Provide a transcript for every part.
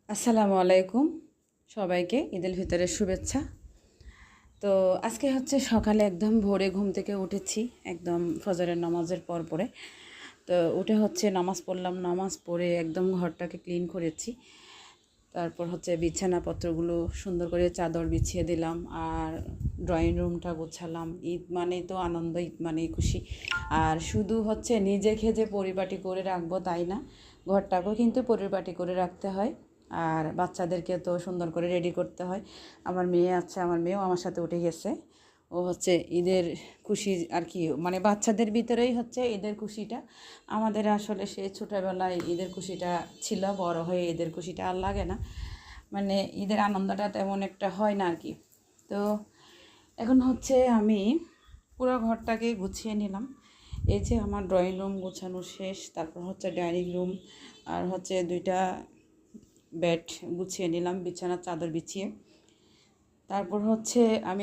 আসসালামু আলাইকুম সবাইকে ঈদুল ফিতরের শুভেচ্ছা। তো আজকে হচ্ছে সকালে একদম ভোরে ঘুম থেকে উঠেছি, একদম ফজরের নামাজের পরে। তো উঠে হচ্ছে নামাজ পড়লাম, নামাজ পড়ে একদম ঘরটাকে ক্লিন করেছি। তারপর হচ্ছে বিছানাপত্রগুলো সুন্দর করে চাদর বিছিয়ে দিলাম, আর ড্রয়িং রুমটা গোছালাম। ঈদ মানেই তো আনন্দ, ঈদ মানেই খুশি। আর শুধু হচ্ছে নিজেকে যে পরিপাটি করে রাখবো তাই না, ঘরটাকেও কিন্তু পরিপাটি করে রাখতে হয়। আর বাচ্চাদেরকে তো সুন্দর করে রেডি করতে হয়। আমার মেয়ে আছে, আমার মেয়েও আমার সাথে উঠে গেছে। ও হচ্ছে ঈদের খুশি আর কি, মানে বাচ্চাদের ভিতরেই হচ্ছে ঈদের খুশিটা। আমাদের আসলে সেই ছোটোবেলায় ঈদের খুশিটা ছিল, বড় হয়ে ঈদের খুশিটা আর লাগে না, মানে ঈদের আনন্দটা তেমন একটা হয় না আর কি। তো এখন হচ্ছে আমি পুরো ঘরটাকে গুছিয়ে নিলাম। এই যে আমার ড্রয়িং রুম গোছানো শেষ, তারপর হচ্ছে ডাইনিং রুম, আর হচ্ছে দুইটা বেড গুছিয়ে নিলাম, বিছানার চাদর বিছিয়ে। তারপর হচ্ছে আমি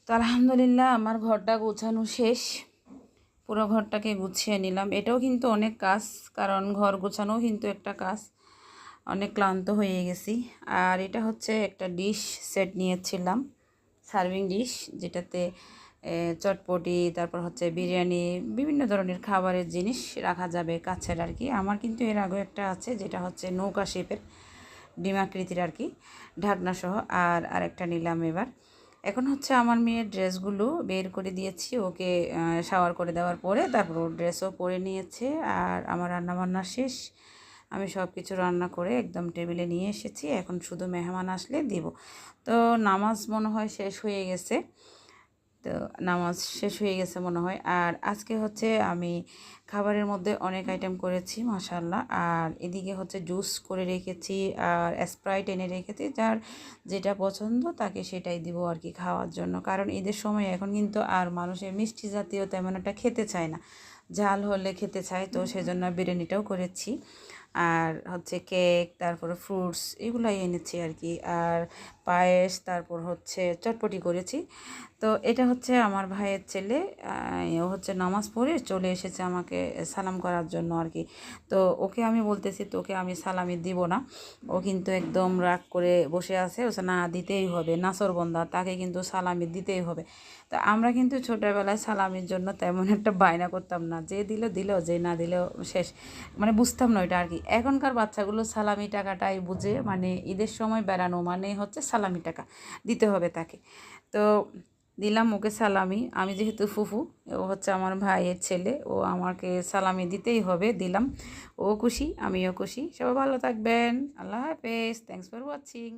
তো আলহামদুলিল্লাহ আমার ঘরটা গোছানো শেষ, পুরো ঘরটাকে গুছিয়ে নিলাম। এটাও কিন্তু অনেক কাজ, কারণ ঘর গোছানোও কিন্তু একটা কাজ। অনেক ক্লান্ত হয়ে গেছি। আর এটা হচ্ছে একটা ডিশ সেট নিয়েছিলাম, সার্ভিং ডিশ, যেটাতে চটপটি, তারপর হচ্ছে বিরিয়ানি, বিভিন্ন ধরনের খাবারের জিনিস রাখা যাবে কাছের আর কি। আমার কিন্তু এর আগেও একটা আছে, যেটা হচ্ছে নৌকা শেপের, ডিমাকৃতির আর কি, ঢাকনা সহ। আর আরেকটা নিলাম এবার। এখন হচ্ছে আমার মেয়ের ড্রেসগুলো বের করে দিয়েছি ওকে, শাওয়ার করে দেওয়ার পরে তারপর ওর ড্রেসও পরে নিয়েছে। আর আমার রান্নাবান্না শেষ, আমি সব কিছু রান্না করে একদম টেবিলে নিয়ে এসেছি। এখন শুধু মেহমান আসলে দিব। তো নামাজ মনে হয় শেষ হয়ে গেছে, তো নামাজ শেষ হয়ে গেছে মনে হয়। আর আজকে হচ্ছে আমি খাবারের মধ্যে অনেক আইটেম করেছি মাশাআল্লাহ। আর এদিকে হচ্ছে জুস করে রেখেছি, আর স্প্রাইট এনে রেখেছি, যার যেটা পছন্দ তাকে সেটাই দিব আর কি খাওয়ার জন্য। কারণ ঈদের সময় এখন কিন্তু আর মানুষের মিষ্টি জাতীয় তেমন একটা খেতে চায় না, ঝাল হলে খেতে চায়। তো সেজন্য বিরিয়ানিটাও করেছি, আর হচ্ছে কেক, তারপরে ফ্রুটস, এগুলাই এনেছি আর কি। আর পায়েস, তারপর হচ্ছে চটপটি করেছি। তো এটা হচ্ছে আমার ভাইয়ের ছেলে, ও হচ্ছে নামাজ পড়ে চলে এসেছে আমাকে সালাম করার জন্য আর কি। তো ওকে আমি বলতেছি তোকে আমি সালামি দিব না, ও কিন্তু একদম রাগ করে বসে আছে, ও না দিতেই হবে, নাসরবন্দা, তাকে কিন্তু সালামি দিতেই হবে। তো আমরা কিন্তু ছোটোবেলায় সালামির জন্য তেমন একটা বায়না করতাম না, যে দিল দিল, যে না দিলেও শেষ, মানে বুঝতাম না ওইটা আর কি। এখনকার বাচ্চাগুলো সালামি টাকাটাই বুঝে, মানে ঈদের সময় বেড়ানো মানে হচ্ছে সালামি টাকা দিতে হবে তাকে। তো দিলাম ওকে সালামি, আমি যেহেতু ফুফু, ও হচ্ছে আমার ভাইয়ের ছেলে, ও আমাকে সালামি দিতেই হবে, দিলাম। ও খুশি, আমিও খুশি। সবাই ভালো থাকবেন, আল্লাহ হাফেজ, থ্যাংকস ফর ওয়াচিং।